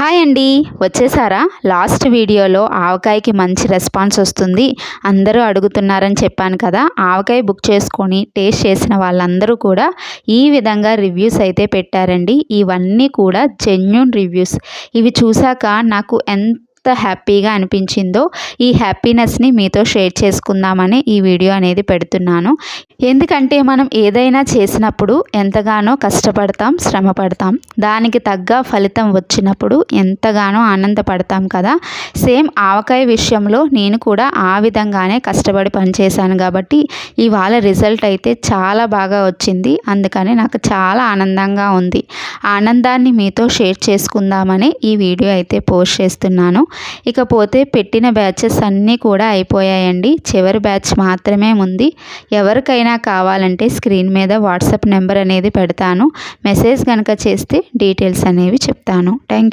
Hi అండి, వచ్చేసారా? Last వీడియోలో ఆవకాయకి మంచి రెస్పాన్స్ వస్తుంది, అందరూ అడుగుతున్నారని చెప్పాను కదా. ఆవకాయ బుక్ చేసుకొని టేస్ట్ చేసిన వాళ్ళందరూ కూడా ఈ విధంగా రివ్యూస్ అయితే పెట్టారండి. ఇవన్నీ కూడా జెన్యూన్ రివ్యూస్. ఇవి చూశాక నాకు ఎంత హ్యాపీగా అనిపించిందో ఈ హ్యాపీనెస్ని మీతో షేర్ చేసుకుందామని ఈ వీడియో అనేది పెడుతున్నాను. ఎందుకంటే మనం ఏదైనా చేసినప్పుడు ఎంతగానో కష్టపడతాం, శ్రమ పడతాం, దానికి తగ్గ ఫలితం వచ్చినప్పుడు ఎంతగానో ఆనందపడతాం కదా. సేమ్ ఆవకాయ విషయంలో నేను కూడా ఆ విధంగానే కష్టపడి పనిచేశాను కాబట్టి ఇవాళ రిజల్ట్ అయితే చాలా బాగా వచ్చింది. అందుకని నాకు చాలా ఆనందంగా ఉంది. ఆనందాన్ని మీతో షేర్ చేసుకుందామని ఈ వీడియో అయితే పోస్ట్ చేస్తున్నాను. ఇకపోతే పెట్టిన బ్యాచెస్ అన్నీ కూడా అయిపోయాయండి. చివరి బ్యాచ్ మాత్రమే ఉంది. ఎవరికైనా కావాలంటే స్క్రీన్ మీద వాట్సాప్ నెంబర్ అనేది పెడతాను. మెసేజ్ కనుక చేస్తే డీటెయిల్స్ అనేవి చెప్తాను. Thank you.